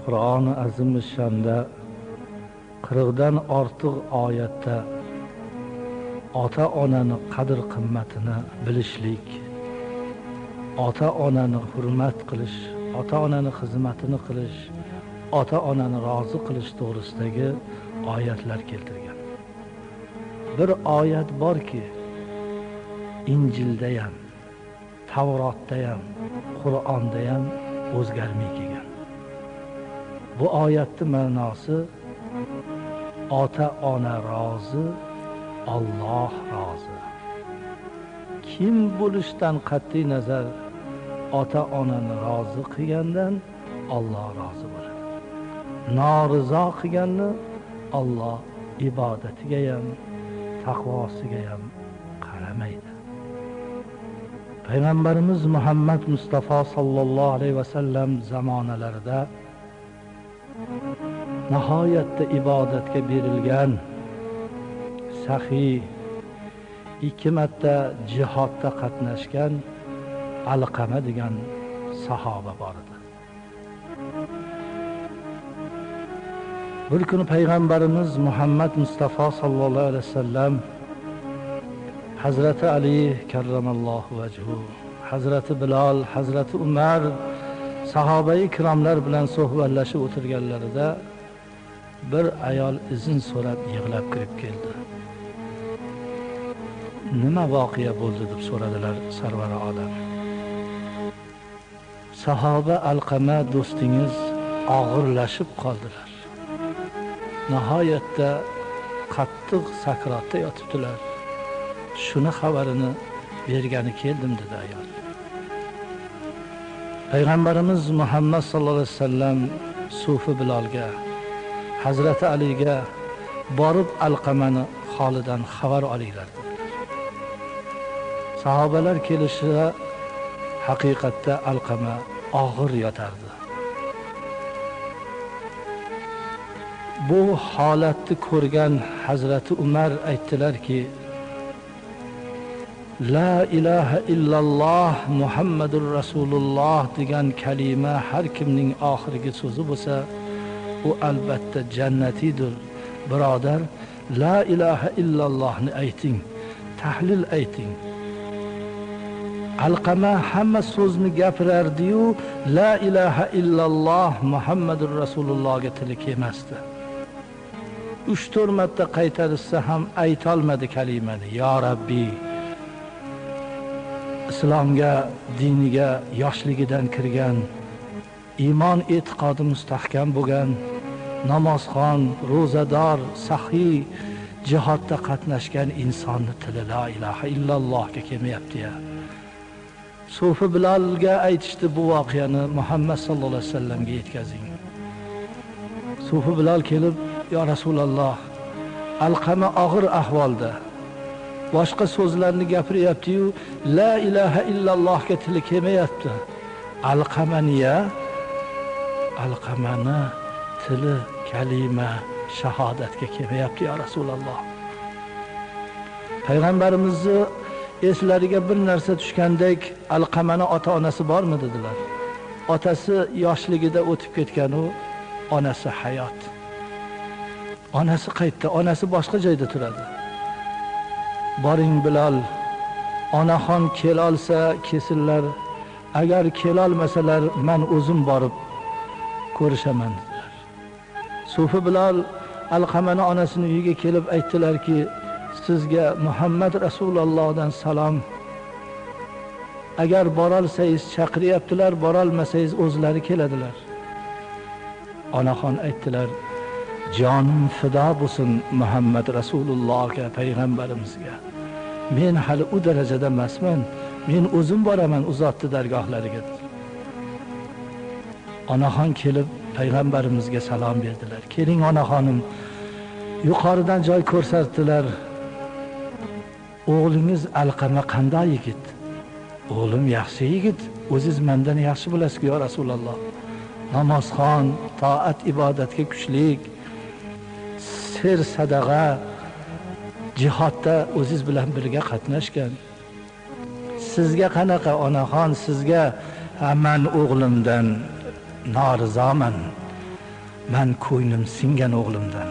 Qur'oni Azimishshonda 40 dan ortiq oyatda ota-onani qadr-qimmatini bilishlik, ota-onani hurmat qilish, ota-onani xizmatini qilish, ota-onani rozi qilish to'g'risidagi oyatlar keltirgan. Bir oyat borki, Injilda ham, Tavrotda ham, Qur'onda ham o'zgarmay kelgan. Bu oyatning ma'nosi ota-ona rozi, Alloh rozi. Kim bo'lishdan qat'iy nazar ota-onani rozi qilgandan Alloh rozi bo'ladi. Norizo qilganni Alloh ibodatiga ham, taqvosiga ham qaramaydi. Payg'ambarimiz Muhammad Mustafa sallallohu alayhi vasallam zamonalarida nihoyatda ibodatga berilgan, saxiy, 2 marta jihodda qatnashgan Alqama degan sahoba bor edi. Bir kuni Payg'ambarimiz Muhammad Mustafa sallallohu alayhi vasallam Hazrati Ali karramallohu vajhu, Hazrati Bilal, Hazrati Umar sahobai ikromlar bilan suhbatlashib o'tirganlarida bir ayol izin so'rab yig'lab kirib keldi. Nima voqea bo'ldi deb so'radilar sarvari olam. Sahoba Alqama do'stingiz og'irlashib qoldilar. Nihoyatda qattiq sakratda yotibdilar. Shuni xabarini bergani keldim dedi ayol. Payg'ambarimiz Muhammad sallallohu alayhi vasallam Sufi Bilalga, Hazrati Aliga borib Alqamani holidan xabar olinglar dedilar. Sahobalar kelishida haqiqatda Alqama og'ir yotardi. Bu holatni ko'rgan Hazrati Umar aytdilarki, La ilaha illalloh Muhammadur Rasululloh degan kalima har kimning oxirgi so'zi bo'lsa, u albatta jannatidir. Birodar, La ilaha illallohni ayting, tahlil ayting. Alqama hamma so'zni gapirardi-yu, La ilaha illalloh Muhammadur Rasulullohga tili kelmasdi. 3-4 marta qaytarsa ham aytolmadi kalimani. Ya Rabbi, islomga, diniga yoshligidan kirgan, iymon e'tiqodi mustahkam bo'lgan, namozxon, ro'zador, saxiy, jihodda qatnashgan insonni tili la ilaha illallohga kelmayapti-ya. Sufi Bilalga aytishdi bu voqeani Muhammad sallallohu alayhi vasallamga yetkazing. Sufi Bilal kelib, ya Rasululloh, Alqama og'ir ahvolda, boshqa so'zlarni gapiryapti-yu, la ilaha illallohga tili kelmayapti. Alqamaniya, Alqamani tili kalima shahodatga kelmayapti ya Rasululloh. Payg'ambarimizni eslariga bir narsa tushgandek, Alqamani ota-onasi bormi dedilar. Otasi yoshligida o'tib ketgan, u onasi hayot. Onasi qaytdi, onasi boshqa joyda turadi. Boring Bilal, onaxon kelolsa kesillar, agar kelolmasalar men o'zim borib ko'rishaman dedilar. Sufi Bilal Alqamani onasining uyiga kelib aytdilarki, sizga Muhammad Rasulullohdan salom. Agar borolsangiz chaqiryaptilar, borolmasangiz o'zlari keladilar. Onaxon aytdilar, jonim fido bo'lsin Muhammad Rasulullohga, payg'ambarimizga. Men hali u darajada emasman. Men o'zim boraman u zotning dargohlariga. Onaxon kelib payg'ambarimizga salom berdilar. Keling onaxonim, yuqoridan joy ko'rsatdilar. O'g'lingiz Alqama qanday yigit? O'g'lim yaxshi yigit, o'ziz mendan yaxshi bilasiz ya Rasululloh. Namozxon, toat ibodatga kuchlik, sir sadaqa, jihodda o'ziz bilan birga qatnashgan. Sizga qanaqa onaxon, sizga men o'g'limdan norizoman. Men ko'nglim singan o'g'limdan,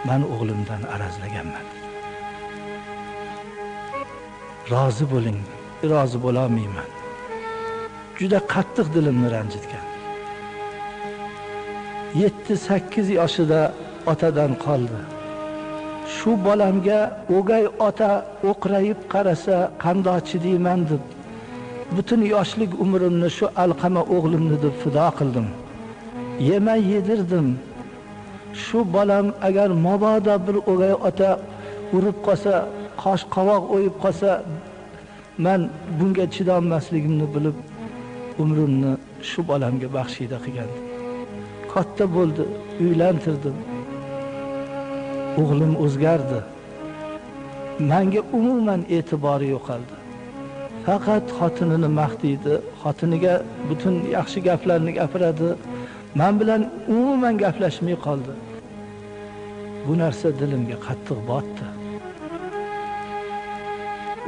men o'g'limdan arazlaganman. Rozi bo'ling, rozi bo'lolmayman. Juda qattiq dilimni ranjitgan. 7-8 yoshida otadan qoldi. Shu bolamga o'gay ota o'qrayib qarasa qandoq chidayman deb butun yoshlik umrimni shu Alqama o'g'limni deb fido qildim. Yemay yedirdim. Shu bolam agar mabodo bir o'gay ota urib qolsa, qosh qovoq o'yib qolsa, men bunga chidolmasligimni bilib umrimni shu bolamga baxshida qilgandim. Katta bo'ldi, uylantirdim. O'g'lim o'zgardi. Menga umuman e'tibori yo'qoldi. Faqat xotinini maqtaydi, xotiniga butun yaxshi gaplarni gapiradi. Men bilan umuman gaplashmay qoldi. Bu narsa dilimga qattiq botdi.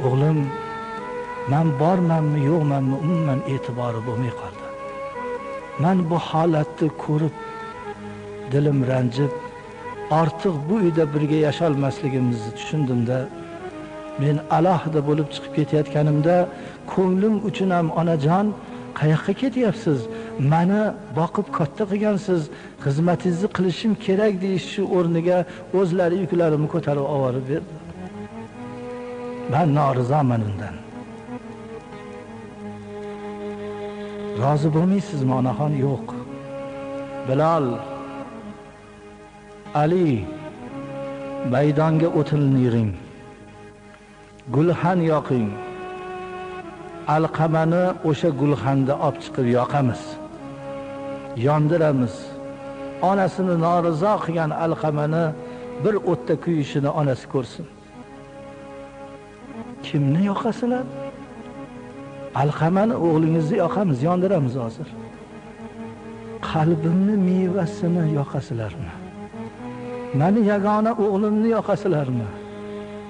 O'g'lim men bormanmi, yo'qmanmi umuman e'tibori bo'lmay qoldi. Men bu holatni ko'rib dilim ranjib, ortiq bu uyda birga yasholmasligimizni tushundimda, men alohida bo'lib chiqib ketayotganimda ko'nglim uchun ham onajon, qayoqqa ketyapsiz? Meni boqib katta qilgansiz, xizmatingizni qilishim kerak deyish shu o'rniga o'zlari yuklarimni ko'tarib olib berdi. Men norizoman undan. Rozi bo'lmaysizmi onaxon? Yo'q. Bilal, Ali, maydonga o'tinni yiring. Gulxan yoqing. Alqamani o'sha gulxanda olib chiqib yoqamiz. Yondiramiz. Onasini norizo qilgan Alqamani bir o'tda kuyishini onasi ko'rsin. Kimni yoqasizlar? Alqamani o'g'lingizni yoqamiz, yondiramiz hozir. Qalbimni mevasini yoqasizlarmi? Meni yagona o'g'limni yoqasizlarmi?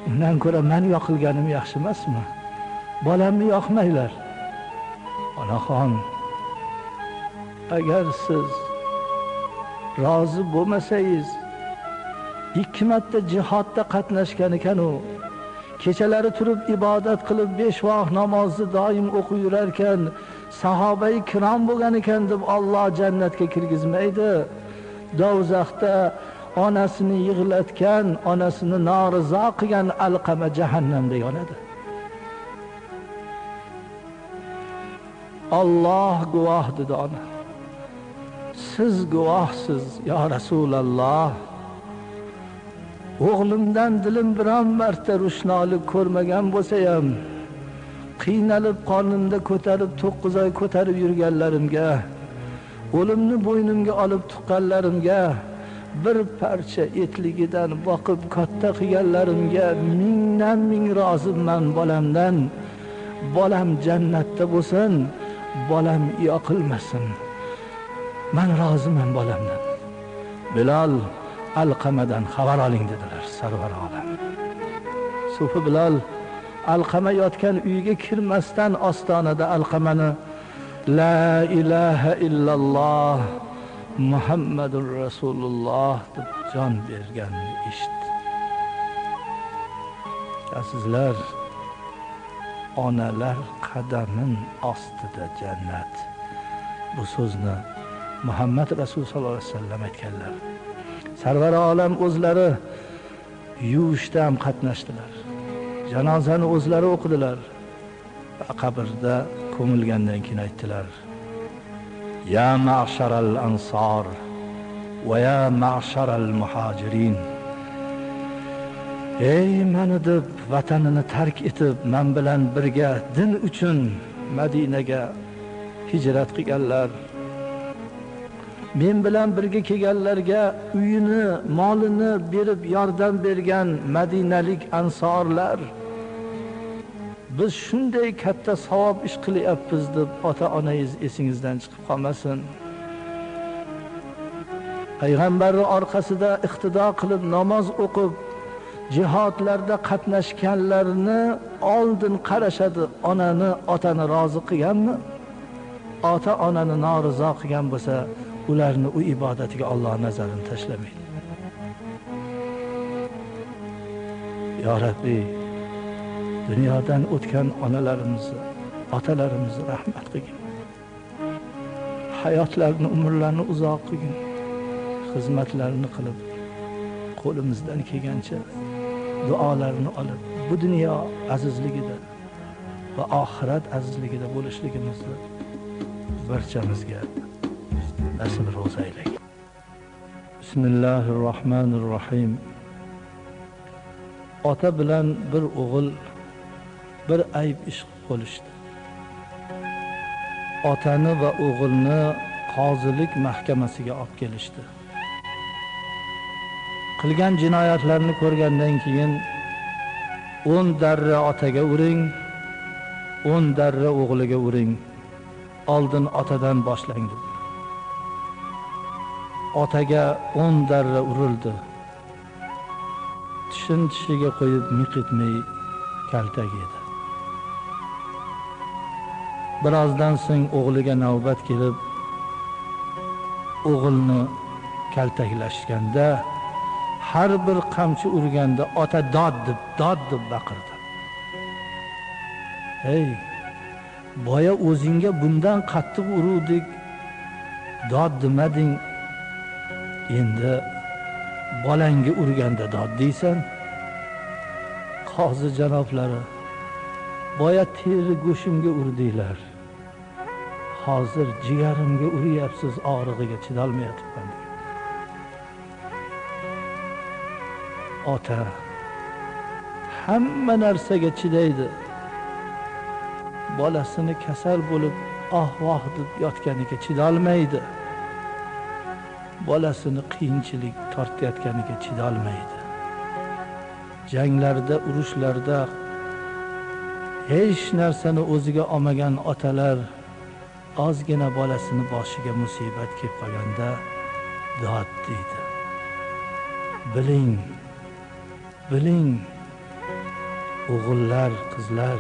Undan ko'ra men yoqilganim yaxshi emasmi? Bolamni yoqmanglar. Onaxon, agar siz rozi bo'lmasangiz, 2 marta jihodda qatnashgan ekan u. Kechalari turib ibodat qilib 5 vaqt namozni doim o'qib yurar ekan, sahobai kirom bo'lgan ekan deb Alloh jannatga kirgizmaydi. Do'zaxda onasini yig'latgan, onasini norizo qilgan Alqama jahannamda yonadi. Alloh guvoh dedi ona. Siz guvohsiz ya Rasululloh. O'g'limdan dilim biron marta rushnolik ko'rmagan bo'lsa ham, qiynalib qornimda ko'tarib 9 oy ko'tarib yurganlarimga, o'limni bo'ynimga olib tuqqanlarimga, bir parcha etligidan boqib katta qilganlarimga mingdan ming roziman bolamdan. Bolam jannatda bo'lsin, bolam yoqilmasin. Men roziman bolamdan. Bilal, Alqamadan xabar oling dedilar sarvar olam. Sufi Bilal Alqama yotgan uyga kirmasdan ostonada Alqamani la ilaha illalloh Muhammadur Rasululloh deb jon berganini eshitdi. Sizlar onalar qadamin ostida jannat. Bu so'zni Muhammad Rasul sallallohu alayhi vasallam aytganlar. Sarvar olam o'zlari yuvishda ham qatnashdilar. Janozani o'zlari o'qidilar. Qabrda ko'milgandan keyin aytdilar: Ya ma'sharal ansor va ya ma'sharal muhajirin. Ey meni deb vatanini tark etib, men bilan birga din uchun Madinaga hijrat qilganlar. Men bilan birga kelganlarga uyini, molini berib yordam bergan madinalik ansorlar. Biz shunday katta savob ish qilyapmiz deb ota-onangiz esingizdan chiqib qolmasin. Payg'ambarning orqasida iqtido qilib namoz o'qib, jihodlarda qatnashganlarni oldin qarashadi. Onani, otani rozi qilganmi? Ota-onani norizo qilgan bo'lsa, ularni u ibodatiga Alloh nazarini tashlamaydi. Ya Rabbi, dunyodan o'tgan onalarimizni, otalarimizni rahmat qilgin. Hayotlarini, umrlarini uzoq qilgin. Xizmatlarini qilib, qo'limizdan kelgancha duolarini olib, bu dunyo azizligida va oxirat azizligida bo'lishligimizni barchamizga nasib ro'za aylang. Bismillahirrohmanirrohim. Ota bilan bir o'g'il bir ayb ish qilishdi. Otani va o'g'ilni qozilik mahkamasiga olib kelishdi. Qilgan jinoyatlarini ko'rgandan keyin 10 darra otaga uring, 10 darra o'g'liga uring. Oldin otadan boshlang dedi. Otaga 10 darra urildi. Tishiga qo'yib miqitmay kaltak yedi. Birozdan so'ng o'g'liga navbat kelib, o'g'ilni kaltaklashganda, har bir qamchi urganda ota dod deb baqirdi. Hey, boya o'zingga bundan qattiq uruvdik, dod demading. Endi bolangga urganda dod deysan. Qozi janoblari, boya teri go'shimga urdinglar. Hozir jigarimga uryapsiz, og'rig'iga chidolmayapman. Ota hamma narsaga chidaydi. Bolasini kasal bo'lib voh deb yotganiga chidolmaydi. Bolasini qiyinchilik tortayotganiga chidolmaydi. Janglarda, urushlarda hech narsani o'ziga olmagan otalar ozgina bolasini boshiga musibat kelib qolganda dod deydi. Biling, o'g'illar, qizlar